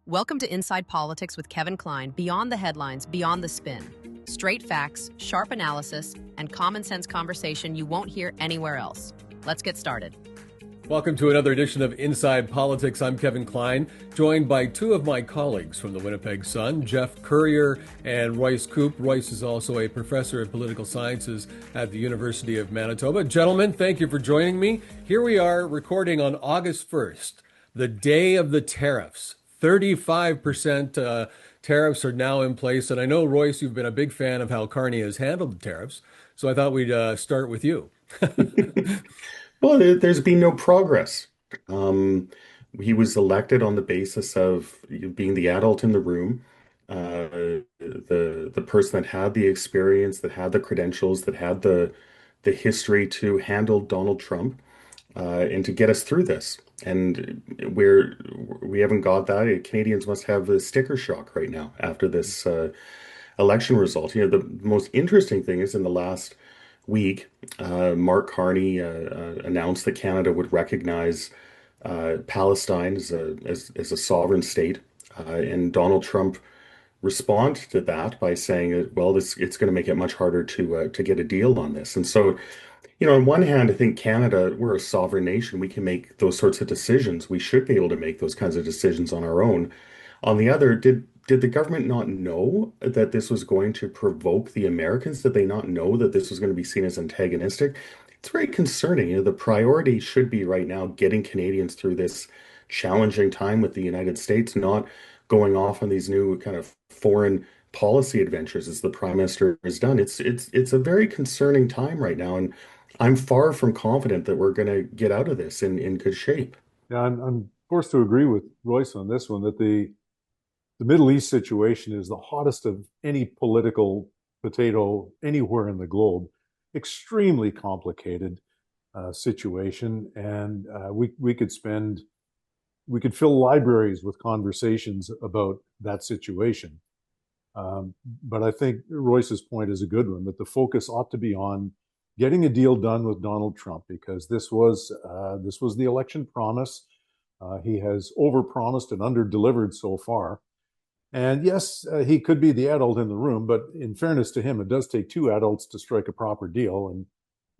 Welcome to Inside Politics with Kevin Klein, beyond the headlines, beyond the spin. Straight facts, sharp analysis, and common sense conversation you won't hear anywhere else. Let's get started. Welcome to another edition of Inside Politics. I'm Kevin Klein, joined by two of my colleagues from the Winnipeg Sun, Jeff Currier and Royce Koop. Royce is also a professor of political sciences at the University of Manitoba. Gentlemen, thank you for joining me. Here we are recording on August 1st, the day of the tariffs. 35% tariffs are now in place. And I know, Royce, you've been a big fan of how Carney has handled the tariffs. So I thought we'd start with you. Well, there's been no progress. He was elected on the basis of being the adult in the room, the person that had the experience, that had the credentials, that had the history to handle Donald Trump, and to get us through this. And we haven't got that. Canadians must have a sticker shock right now after this election result. You know, the most interesting thing is in the last week, Mark Carney announced that Canada would recognize Palestine as a sovereign state, and Donald Trump responded to that by saying, "Well, it's going to make it much harder to get a deal on this." And so, you know, on one hand, I think Canada, we're a sovereign nation. We can make those sorts of decisions. We should be able to make those kinds of decisions on our own. On the other, did the government not know that this was going to provoke the Americans? Did they not know that this was going to be seen as antagonistic? It's very concerning. You know, the priority should be right now getting Canadians through this challenging time with the United States, not going off on these new kind of foreign policy adventures as the Prime Minister has done. It's a very concerning time right now, and I'm far from confident that we're going to get out of this in good shape. Yeah, I'm forced to agree with Royce on this one, that the Middle East situation is the hottest of any political potato anywhere in the globe. Extremely complicated situation, and we could fill libraries with conversations about that situation. But I think Royce's point is a good one, that the focus ought to be on getting a deal done with Donald Trump, because this was the election promise. He has overpromised and underdelivered so far. And yes, he could be the adult in the room, but in fairness to him, it does take two adults to strike a proper deal. And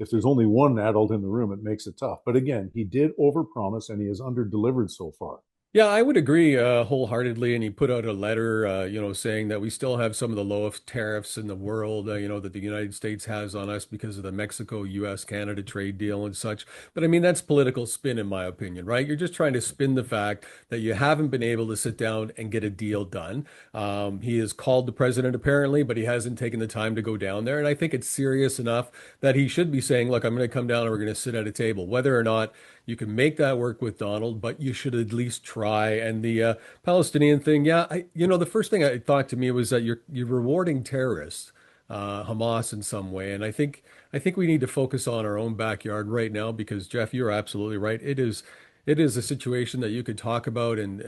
if there's only one adult in the room, it makes it tough. But again, he did overpromise and he has underdelivered so far. Yeah, I would agree wholeheartedly. And he put out a letter, saying that we still have some of the lowest tariffs in the world, that the United States has on us because of the Mexico, U.S., Canada trade deal and such. But I mean, that's political spin, in my opinion, right? You're just trying to spin the fact that you haven't been able to sit down and get a deal done. He has called the president, apparently, but he hasn't taken the time to go down there. And I think it's serious enough that he should be saying, look, I'm going to come down and we're going to sit at a table, whether or not you can make that work with Donald, but you should at least try. And the Palestinian thing, the first thing I thought to me was that you're rewarding terrorists, Hamas in some way. And I think we need to focus on our own backyard right now, because Jeff, you're absolutely right. It is a situation that you could talk about, and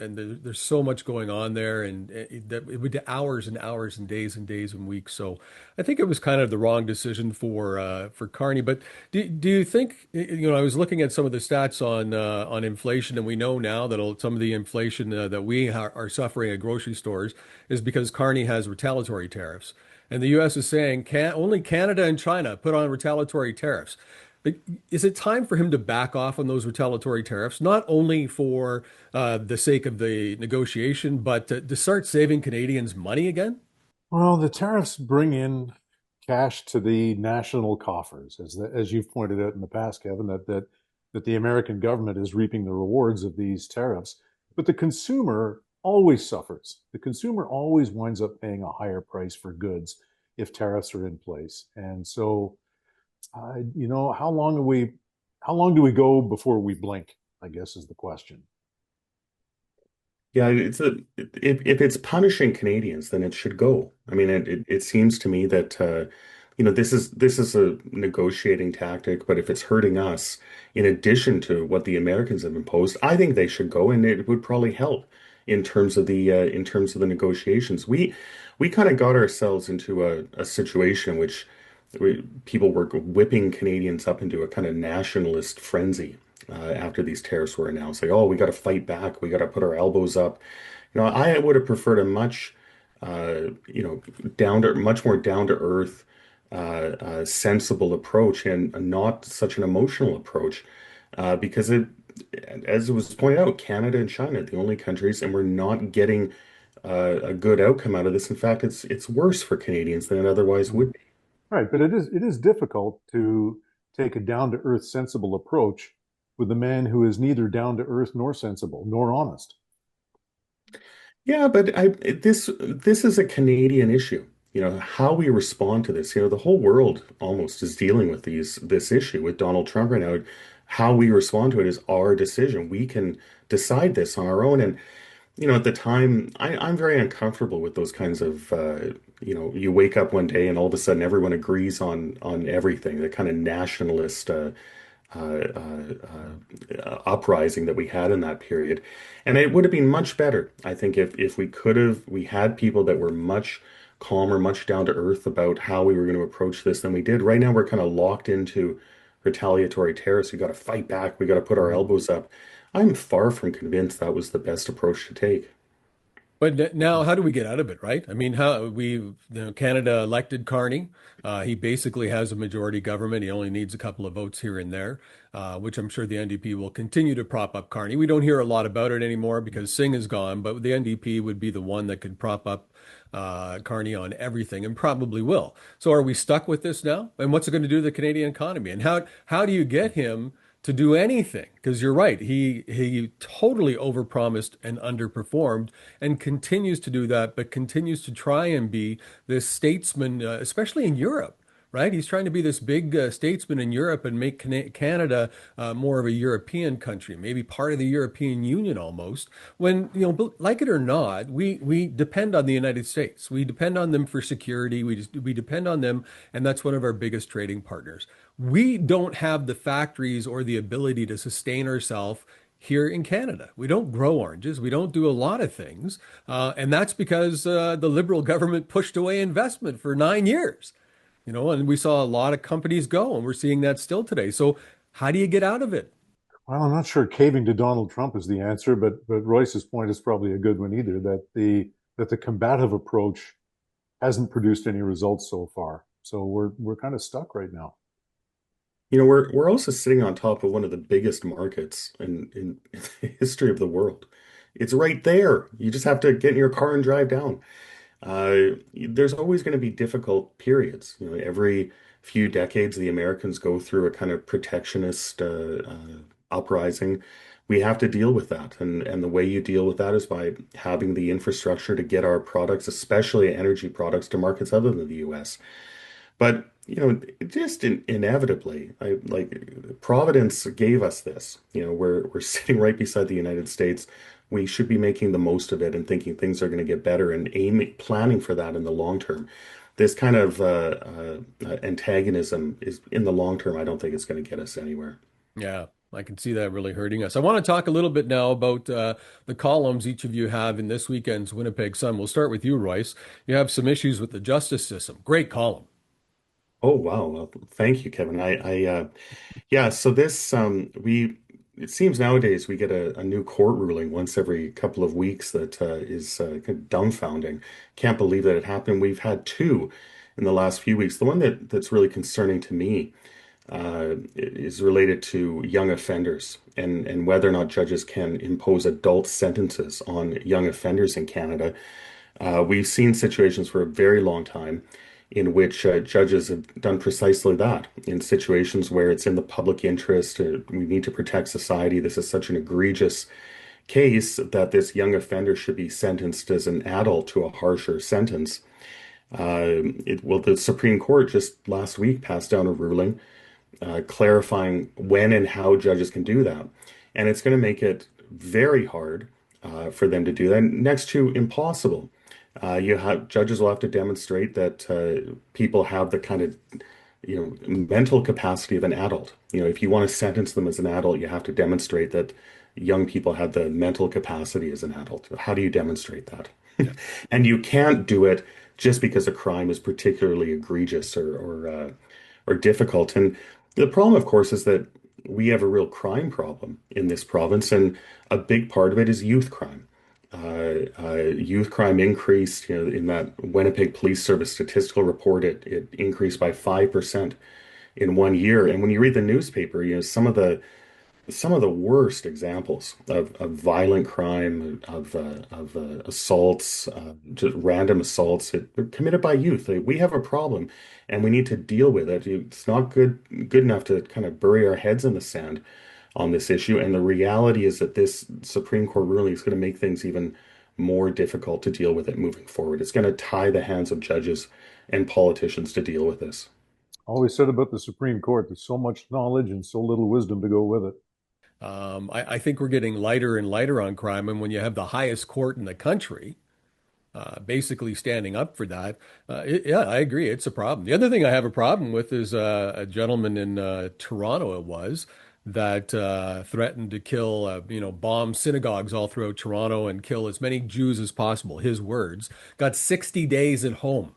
there's so much going on there, and that it would hours and hours and days and weeks. So I think it was kind of the wrong decision for Carney. But do you think, I was looking at some of the stats on inflation, and we know now that some of the inflation that we are suffering at grocery stores is because Carney has retaliatory tariffs, and the U.S. is saying only Canada and China put on retaliatory tariffs. Is it time for him to back off on those retaliatory tariffs, not only for the sake of the negotiation, but to start saving Canadians money again? Well, the tariffs bring in cash to the national coffers, as you've pointed out in the past, Kevin, that the American government is reaping the rewards of these tariffs. But the consumer always suffers. The consumer always winds up paying a higher price for goods if tariffs are in place. And so, how long do we go before we blink, I guess, is the question. Yeah, if it's punishing Canadians, then it should go. I mean, it seems to me that this is a negotiating tactic, but if it's hurting us, in addition to what the Americans have imposed, I think they should go, and it would probably help in terms of the negotiations. We kind of got ourselves into a situation in which people were whipping Canadians up into a kind of nationalist frenzy after these tariffs were announced. Like, oh, we got to fight back. We got to put our elbows up. I would have preferred a much, much more down to earth, sensible approach and not such an emotional approach, because as it was pointed out, Canada and China are the only countries, and we're not getting a good outcome out of this. In fact, it's worse for Canadians than it otherwise would be. Right, but it is difficult to take a down to earth, sensible approach with a man who is neither down to earth nor sensible nor honest. Yeah, but this is a Canadian issue. How we respond to this. The whole world almost is dealing with this issue with Donald Trump right now. How we respond to it is our decision. We can decide this on our own. And at the time, I'm very uncomfortable with those kinds of you wake up one day and all of a sudden everyone agrees on everything. The kind of nationalist uprising that we had in that period. And it would have been much better, I think, if we had people that were much calmer, much down to earth about how we were going to approach this than we did. Right now, we're kind of locked into retaliatory tariffs. We got to fight back. We got to put our elbows up. I'm far from convinced that was the best approach to take. But now, how do we get out of it, right? I mean, Canada elected Carney. He basically has a majority government. He only needs a couple of votes here and there, which I'm sure the NDP will continue to prop up Carney. We don't hear a lot about it anymore because Singh is gone, but the NDP would be the one that could prop up Carney on everything and probably will. So are we stuck with this now? And what's it going to do to the Canadian economy? And how do you get him to do anything? Because you're right, he totally overpromised and underperformed, and continues to do that, but continues to try and be this statesman, especially in Europe. Right, he's trying to be this big statesman in Europe and make Canada more of a European country, maybe part of the European Union almost. When like it or not, we depend on the United States. We depend on them for security. We depend on them, and that's one of our biggest trading partners. We don't have the factories or the ability to sustain ourselves here in Canada. We don't grow oranges. We don't do a lot of things. And that's because the Liberal government pushed away investment for 9 years. And we saw a lot of companies go, and we're seeing that still today. So how do you get out of it? Well, I'm not sure caving to Donald Trump is the answer, but Royce's point is probably a good one either, that the combative approach hasn't produced any results so far. So we're kind of stuck right now. We're also sitting on top of one of the biggest markets in the history of the world. It's right there. You just have to get in your car and drive down. There's always going to be difficult periods. Every few decades, the Americans go through a kind of protectionist uprising. We have to deal with that, and the way you deal with that is by having the infrastructure to get our products, especially energy products, to markets other than the U.S. But just inevitably, Providence gave us this. We're sitting right beside the United States. We should be making the most of it and thinking things are going to get better and planning for that in the long term. This kind of antagonism is in the long term. I don't think it's going to get us anywhere. Yeah, I can see that really hurting us. I want to talk a little bit now about the columns each of you have in this weekend's Winnipeg Sun. We'll start with you, Royce. You have some issues with the justice system. Great column. Oh wow! Well, thank you, Kevin. Yeah. So this it seems nowadays we get a new court ruling once every couple of weeks that is kind of dumbfounding. Can't believe that it happened. We've had two in the last few weeks. The one that's really concerning to me is related to young offenders and whether or not judges can impose adult sentences on young offenders in Canada. We've seen situations for a very long time in which judges have done precisely that. In situations where it's in the public interest, we need to protect society. This is such an egregious case that this young offender should be sentenced as an adult to a harsher sentence. The Supreme Court just last week passed down a ruling clarifying when and how judges can do that. And it's going to make it very hard for them to do that, next to impossible. Judges will have to demonstrate that people have the kind of mental capacity of an adult. If you want to sentence them as an adult, you have to demonstrate that young people have the mental capacity as an adult. How do you demonstrate that? Yeah. And you can't do it just because a crime is particularly egregious or difficult. And the problem, of course, is that we have a real crime problem in this province, and a big part of it is youth crime. Youth crime increased. In that Winnipeg Police Service statistical report, it increased by 5% in 1 year. And when you read the newspaper, some of the worst examples of violent crime, of assaults, just random assaults committed by youth. We have a problem, and we need to deal with it. It's not good enough to kind of bury our heads in the sand on this issue. And the reality is that this Supreme Court ruling is going to make things even more difficult to deal with it moving forward. It's going to tie the hands of judges and politicians to deal with this. Always said about the Supreme Court, there's so much knowledge and so little wisdom to go with it. I think we're getting lighter and lighter on crime. And when you have the highest court in the country, basically standing up for that, yeah, I agree. It's a problem. The other thing I have a problem with is a gentleman in Toronto, it was, that threatened to kill, bomb synagogues all throughout Toronto and kill as many Jews as possible. His words got 60 days at home.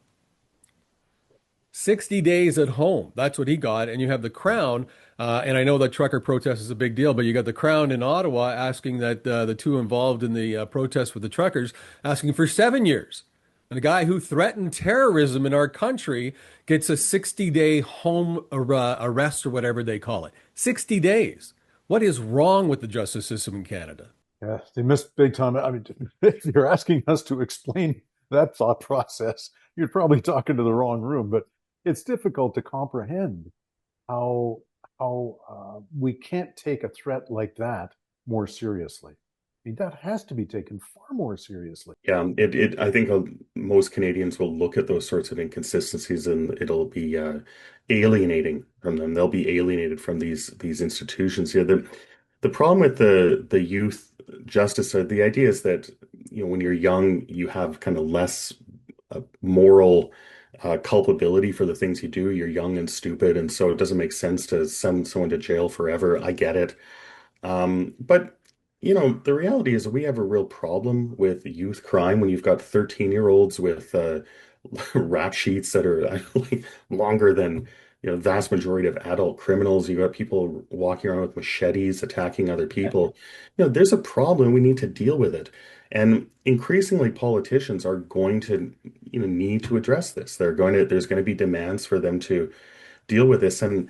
60 days at home. That's what he got. And you have the Crown. And I know that trucker protest is a big deal, but you got the Crown in Ottawa asking that the two involved in the protest with the truckers asking for 7 years. And a guy who threatened terrorism in our country gets a 60-day home arrest or whatever they call it. 60 days. What is wrong with the justice system in Canada? Yeah, they missed big time. I mean, if you're asking us to explain that thought process, you're probably talking to the wrong room. But it's difficult to comprehend how we can't take a threat like that more seriously. I mean, that has to be taken far more seriously. Yeah, I think most Canadians will look at those sorts of inconsistencies, and it'll be alienating from them. They'll be alienated from these institutions. Yeah, the problem with the youth justice, the idea is that when you're young, you have kind of less moral culpability for the things you do. You're young and stupid, and so it doesn't make sense to send someone to jail forever. I get it. But the reality is that we have a real problem with youth crime when you've got 13-year-olds with rap sheets that are like longer than vast majority of adult criminals. You've got people walking around with machetes attacking other people. There's a problem. We need to deal with it. And increasingly, politicians are going to need to address this. There's going to be demands for them to deal with this. And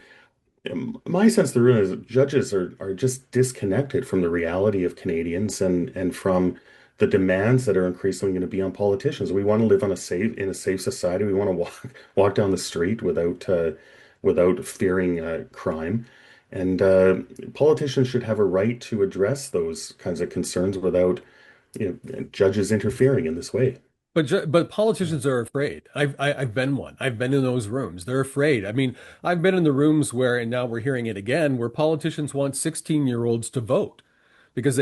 my sense of the room is judges are just disconnected from the reality of Canadians and from the demands that are increasingly going to be on politicians. We want to live in a safe society. We want to walk down the street without fearing crime. And politicians should have a right to address those kinds of concerns without judges interfering in this way. But politicians are afraid. I've been one. I've been in those rooms. They're afraid. I mean, I've been in the rooms where, and now we're hearing it again, where politicians want 16-year-olds to vote because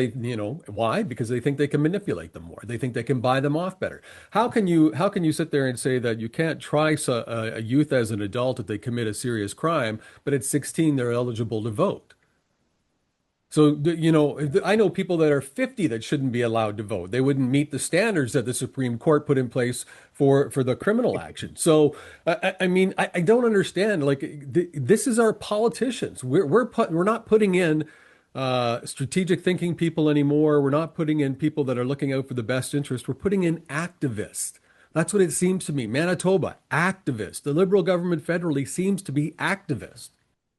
why? Because they think they can manipulate them more. They think they can buy them off better. How can you sit there and say that you can't try a youth as an adult if they commit a serious crime, but at 16 they're eligible to vote? So, I know people that are 50 that shouldn't be allowed to vote. They wouldn't meet the standards that the Supreme Court put in place for the criminal action. So, I mean, I don't understand. Like, this is our politicians. We're not putting in strategic thinking people anymore. We're not putting in people that are looking out for the best interest. We're putting in activists. That's what it seems to me. Manitoba, activist. The Liberal government federally seems to be activist.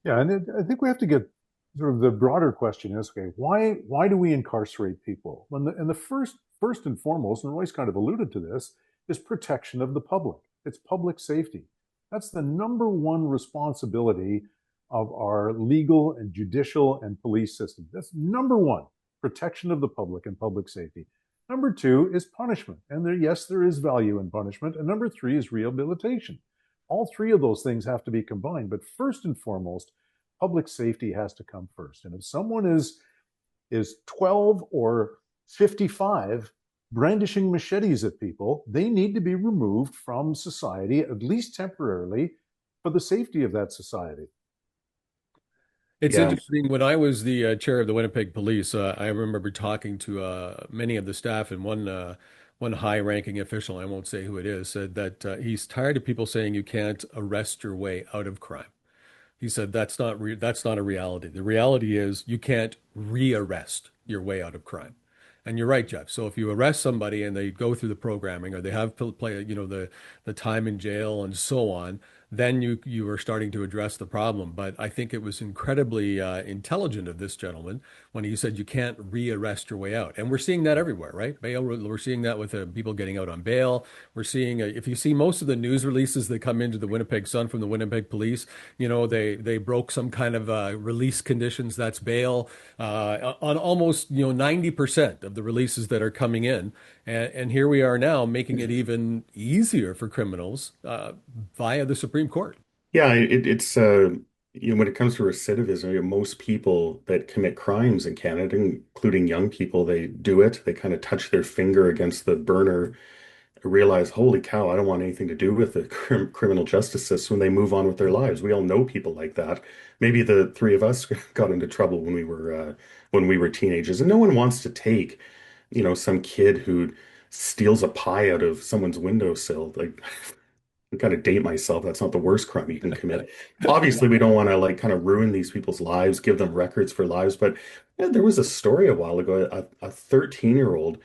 Yeah, and I think we have to get sort of the broader question is, okay, why do we incarcerate people? And the first and foremost, and Royce kind of alluded to this, is protection of the public. It's public safety. That's the number one responsibility of our legal and judicial and police system. That's number one, protection of the public and public safety. Number two is punishment. And there is value in punishment. And number three is rehabilitation. All three of those things have to be combined. But first and foremost, public safety has to come first. And if someone is 12 or 55 brandishing machetes at people, they need to be removed from society, at least temporarily, for the safety of that society. It's interesting. When I was the chair of the Winnipeg Police, I remember talking to many of the staff, and one high-ranking official, I won't say who it is, said that he's tired of people saying you can't arrest your way out of crime. He said that's not a reality. The reality is you can't rearrest your way out of crime. And you're right, Jeff. So if you arrest somebody and they go through the programming or they have play, the time in jail and so on, then you are starting to address the problem. But I think it was incredibly intelligent of this gentleman when he said you can't rearrest your way out. And we're seeing that everywhere, right? Bail, we're seeing that with people getting out on bail. We're seeing if you see most of the news releases that come into the Winnipeg Sun from the Winnipeg Police, they broke some kind of release conditions. That's bail on almost 90% of the releases that are coming in. And here we are now making it even easier for criminals via the Supreme Court. Yeah, it's when it comes to recidivism, most people that commit crimes in Canada, including young people, they do it. They kind of touch their finger against the burner, realize, holy cow, I don't want anything to do with the criminal justice system. They move on with their lives. We all know people like that. Maybe the three of us got into trouble when we were teenagers, and no one wants to take, some kid who steals a pie out of someone's windowsill. Like, I kind of date myself. That's not the worst crime you can commit. Obviously, we don't want to like kind of ruin these people's lives, give them records for lives. But yeah, there was a story a while ago. A 13-year-old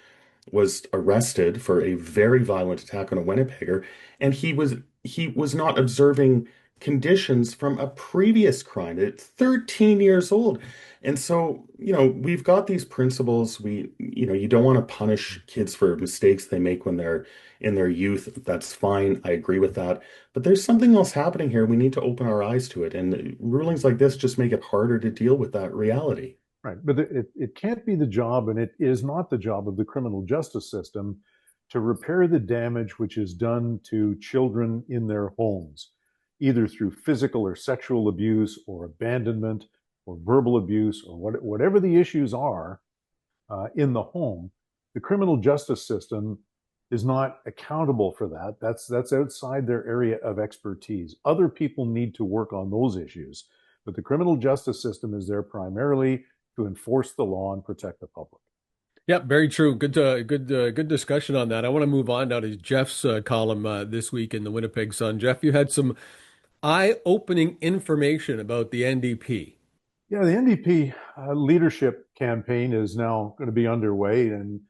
was arrested for a very violent attack on a Winnipegger, and he was not observing conditions from a previous crime at 13 years old. And so, we've got these principles. You don't want to punish kids for mistakes they make when they're in their youth. That's fine. I agree with that. But there's something else happening here. We need to open our eyes to it. And rulings like this just make it harder to deal with that reality. Right. But it can't be the job, and it is not the job of the criminal justice system to repair the damage which is done to children in their homes, either through physical or sexual abuse or abandonment or verbal abuse or whatever the issues are in the home. The criminal justice system is not accountable for that. That's outside their area of expertise. Other people need to work on those issues, but the criminal justice system is there primarily to enforce the law and protect the public. Yeah, very true. Good discussion on that. I want to move on now to Jeff's column this week in the Winnipeg Sun. Jeff, you had some eye-opening information about the NDP. Yeah, the NDP leadership campaign is now going to be underway, and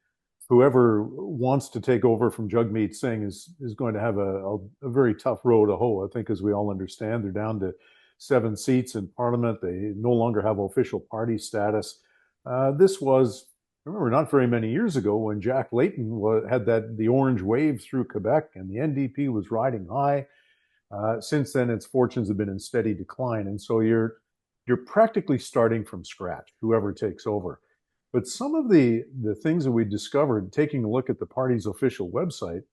whoever wants to take over from Jagmeet Singh is going to have a very tough row to hoe. I think, as we all understand, they're down to 7 seats in Parliament. They no longer have official party status. This was, remember, not very many years ago when Jack Layton had the orange wave through Quebec and the NDP was riding high. Since then, its fortunes have been in steady decline, and so you're practically starting from scratch, whoever takes over. But some of the things that we discovered, taking a look at the party's official website,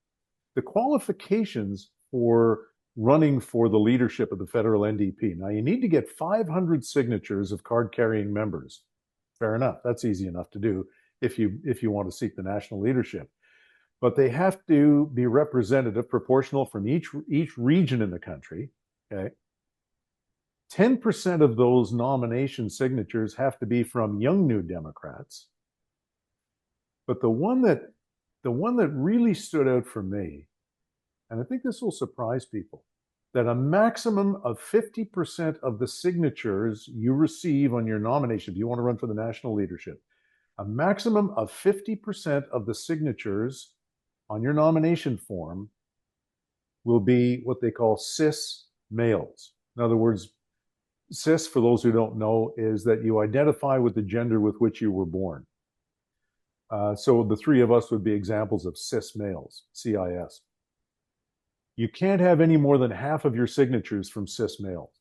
the qualifications for running for the leadership of the federal NDP. Now, you need to get 500 signatures of card-carrying members. Fair enough. That's easy enough to do if you want to seek the national leadership. But they have to be representative, proportional from each region in the country. Okay. 10% of those nomination signatures have to be from young New Democrats. But the one that really stood out for me, and I think this will surprise people, that a maximum of 50% of the signatures you receive on your nomination, if you want to run for the national leadership, a maximum of 50% of the signatures on your nomination form will be what they call cis males. In other words, cis, for those who don't know, is that you identify with the gender with which you were born. So the three of us would be examples of cis males, CIS. You can't have any more than half of your signatures from cis males.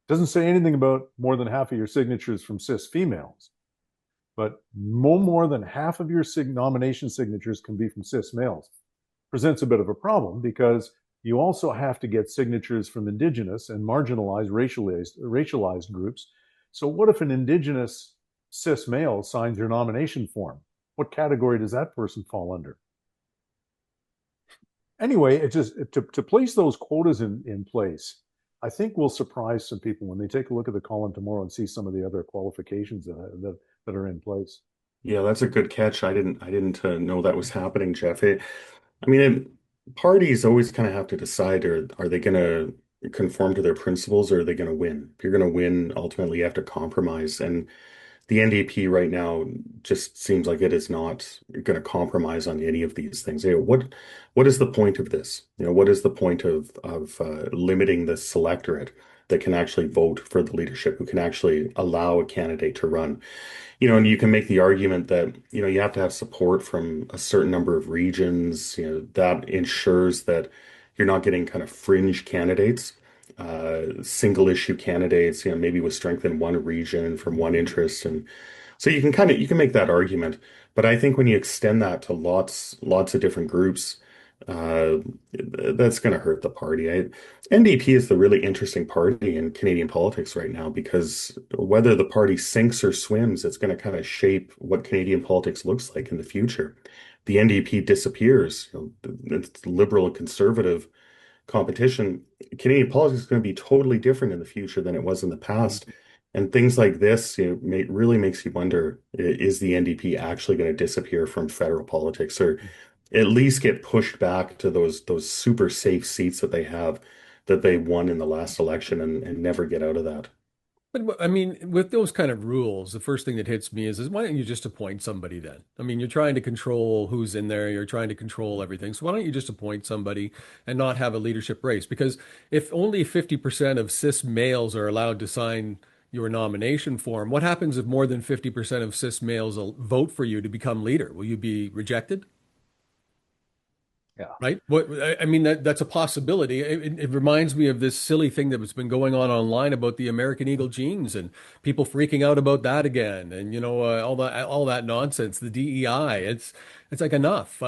It doesn't say anything about more than half of your signatures from cis females, but no more than half of your nomination signatures can be from cis males. Presents a bit of a problem because you also have to get signatures from Indigenous and marginalized, racialized groups. So what if an Indigenous cis male signs your nomination form? What category does that person fall under? Anyway, it just to place those quotas in place, I think will surprise some people when they take a look at the column tomorrow and see some of the other qualifications that are in place. Yeah, that's a good catch. I didn't know that was happening, Jeff. Parties always kind of have to decide, are they going to conform to their principles or are they going to win? If you're going to win, ultimately you have to compromise. And the NDP right now just seems like it is not going to compromise on any of these things. What is the point of this? What is the point of limiting the selectorate that can actually vote for the leadership, who can actually allow a candidate to run? And you can make the argument that, you have to have support from a certain number of regions, that ensures that you're not getting kind of fringe candidates, single issue candidates, maybe with strength in one region from one interest. And so you can make that argument. But I think when you extend that to lots of different groups, uh, that's going to hurt the party. NDP is the really interesting party in Canadian politics right now, because whether the party sinks or swims, it's going to kind of shape what Canadian politics looks like in the future. The NDP disappears, it's liberal and conservative competition. Canadian politics is going to be totally different in the future than it was in the past. And things like this, really makes you wonder, is the NDP actually going to disappear from federal politics, or at least get pushed back to those super safe seats that they won in the last election, and never get out of that? But I mean, with those kind of rules, the first thing that hits me is why don't you just appoint somebody then? I mean, you're trying to control who's in there, you're trying to control everything. So why don't you just appoint somebody and not have a leadership race? Because if only 50% of cis males are allowed to sign your nomination form, what happens if more than 50% of cis males will vote for you to become leader? Will you be rejected? Yeah. Right? I mean, that's a possibility. It reminds me of this silly thing that has been going on online about the American Eagle genes and people freaking out about that again, and all that nonsense. The DEI. It's like enough.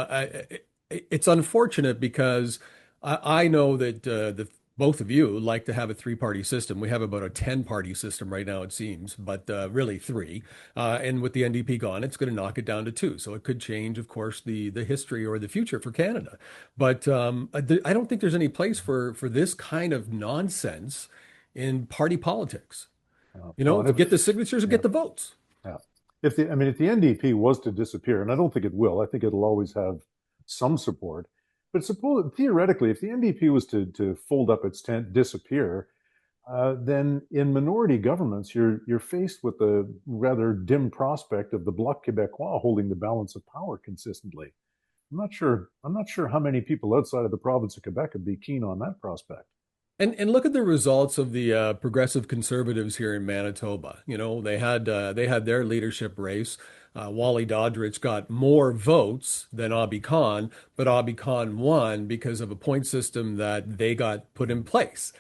It's unfortunate because I know that the both of you like to have a three-party system. We have about a 10-party system right now, it seems, but really three. And with the NDP gone, it's going to knock it down to two. So it could change, of course, the history or the future for Canada. But I don't think there's any place for this kind of nonsense in party politics. Well, and To get the signatures or yeah, get the votes. yeah. If the NDP was to disappear, and I don't think it will, I think it'll always have some support. But suppose theoretically, if the NDP was to fold up its tent, disappear, then in minority governments, you're faced with the rather dim prospect of the Bloc Québécois holding the balance of power consistently. I'm not sure how many people outside of the province of Quebec would be keen on that prospect. And look at the results of the progressive conservatives here in Manitoba. They had their leadership race. Wally Doddridge got more votes than Abhi Khan, but Abhi Khan won because of a point system that they got put in place.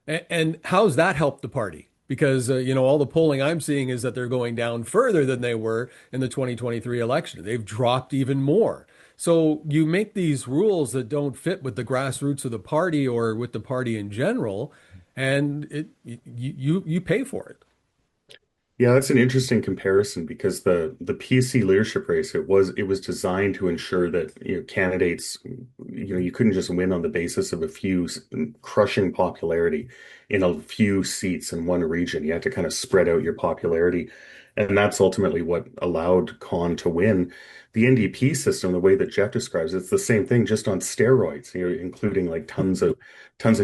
And how's that helped the party? Because all the polling I'm seeing is that they're going down further than they were in the 2023 election. They've dropped even more. So you make these rules that don't fit with the grassroots of the party or with the party in general, and you pay for it. Yeah, that's an interesting comparison, because the PC leadership race, it was designed to ensure that, candidates, you couldn't just win on the basis of a few crushing popularity in a few seats in one region. You had to kind of spread out your popularity, and that's ultimately what allowed Khan to win. The NDP system, the way that Jeff describes it, it's the same thing, just on steroids, including like tons of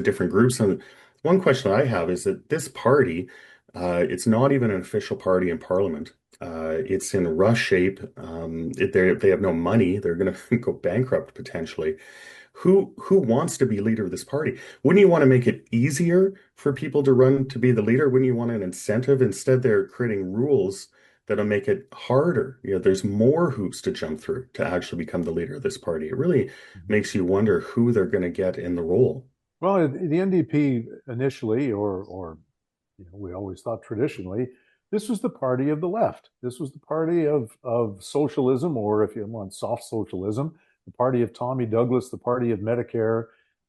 different groups. And one question I have is that this party, it's not even an official party in Parliament. It's in rush shape. They have no money. They're going to go bankrupt potentially. Who wants to be leader of this party? Wouldn't you want to make it easier for people to run to be the leader? Wouldn't you want an incentive? Instead, they're creating rules that'll make it harder. There's more hoops to jump through to actually become the leader of this party. It really makes you wonder who they're going to get in the role. Well, the NDP initially, or we always thought traditionally, this was the party of the left. This was the party of socialism, or if you want, soft socialism, the party of Tommy Douglas, the party of Medicare,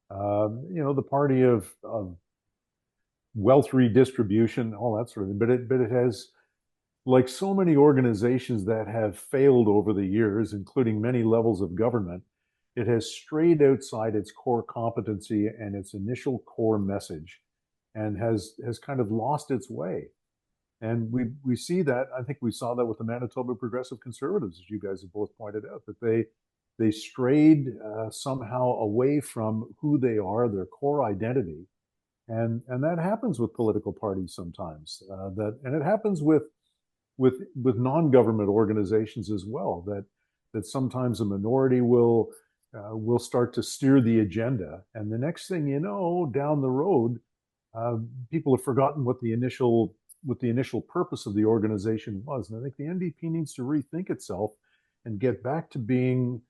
the party of wealth redistribution, all that sort of thing. But it has, like so many organizations that have failed over the years, including many levels of government, it has strayed outside its core competency and its initial core message, and has kind of lost its way. And we see that. I think we saw that with the Manitoba Progressive Conservatives, as you guys have both pointed out, that they strayed somehow away from who they are, their core identity, and that happens with political parties sometimes. And it happens with with non-government organizations as well, that sometimes a minority will start to steer the agenda, and the next thing you know, down the road, people have forgotten what the initial purpose of the organization was. And I think the NDP needs to rethink itself and get back to being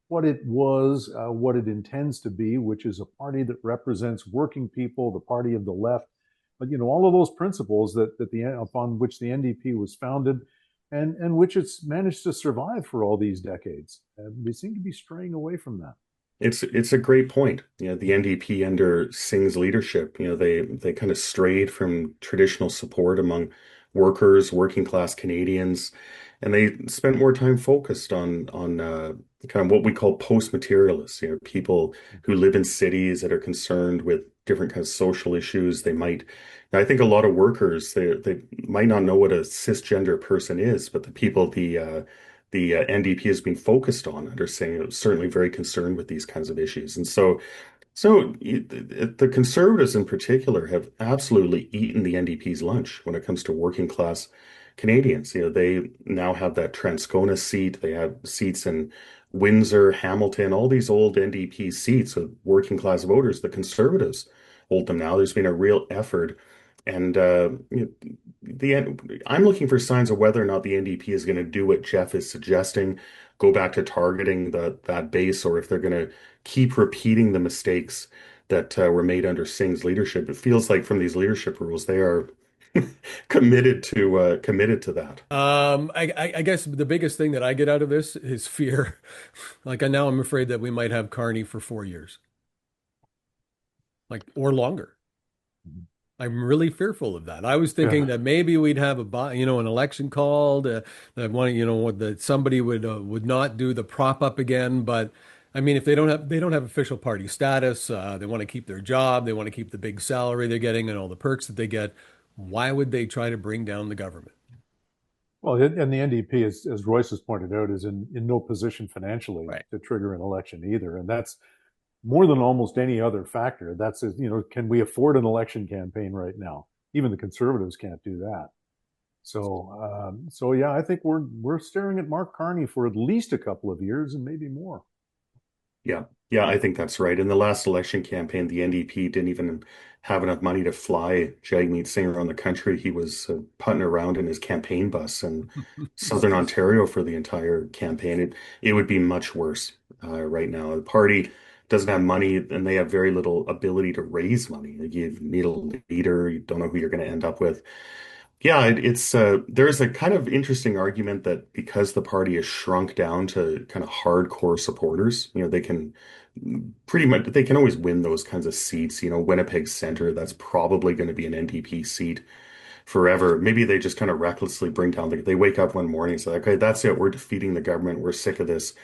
what it was, what it intends to be, which is a party that represents working people, the party of the left. But all of those principles upon which the NDP was founded, and which it's managed to survive for all these decades. They seem to be straying away from that. It's a great point. The NDP under Singh's leadership, they kind of strayed from traditional support among workers, working class Canadians, and they spent more time focused on kind of what we call post-materialists, people who live in cities that are concerned with different kinds of social issues. I think a lot of workers, they might not know what a cisgender person is, but the people the NDP has been focused on under Singh are certainly very concerned with these kinds of issues. And so the Conservatives in particular have absolutely eaten the NDP's lunch when it comes to working class Canadians. They now have that Transcona seat. They have seats in Windsor, Hamilton, all these old NDP seats of working class voters. The Conservatives hold them now. There's been a real effort. And I'm looking for signs of whether or not the NDP is going to do what Jeff is suggesting, go back to targeting that base, or if they're going to keep repeating the mistakes that were made under Singh's leadership. It feels like from these leadership rules, they are committed to that. I guess the biggest thing that I get out of this is fear. Like now I'm afraid that we might have Carney for 4 years, or longer. I'm really fearful of that. I was thinking that maybe we'd have an election called, that somebody would not do the prop up again. But I mean, if they don't have official party status, they want to keep their job, they want to keep the big salary they're getting and all the perks that they get. Why would they try to bring down the government? Well, and the NDP, as Royce has pointed out, is in no position financially to trigger an election either, and that's more than almost any other factor. That's, can we afford an election campaign right now? Even the Conservatives can't do that. So yeah, I think we're staring at Mark Carney for at least a couple of years and maybe more. Yeah, I think that's right. In the last election campaign, the NDP didn't even have enough money to fly Jagmeet Singh around the country. He was putting around in his campaign bus in Southern Ontario for the entire campaign. It would be much worse right now. The party doesn't have money, and they have very little ability to raise money. You need a leader. You don't know who you're going to end up with. Yeah, it's there's a kind of interesting argument that because the party is shrunk down to kind of hardcore supporters, they can always win those kinds of seats. Winnipeg Centre, that's probably going to be an NDP seat forever. Maybe they just kind of recklessly bring down they wake up one morning and say, okay, that's it. We're defeating the government. We're sick of this.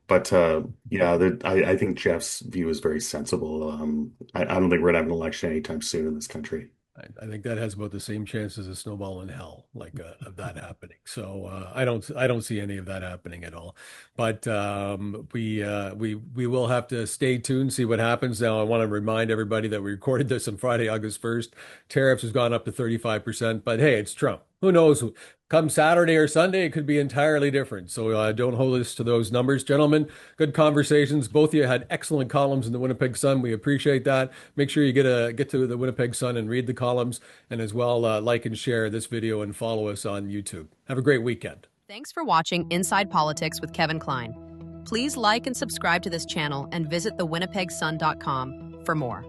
But I think Jeff's view is very sensible. I don't think we're going to have an election anytime soon in this country. I think that has about the same chance as a snowball in hell, of that happening. So I don't see any of that happening at all. But we will have to stay tuned, see what happens. Now I want to remind everybody that we recorded this on Friday, August 1st. Tariffs has gone up to 35%, but hey, it's Trump. Who knows? Come Saturday or Sunday, it could be entirely different. So don't hold us to those numbers. Gentlemen, good conversations. Both of you had excellent columns in the Winnipeg Sun. We appreciate that. Make sure you get to the Winnipeg Sun and read the columns, and as well like and share this video and follow us on YouTube. Have a great weekend. Thanks for watching Inside Politics with Kevin Klein. Please like and subscribe to this channel and visit thewinnipegsun.com for more.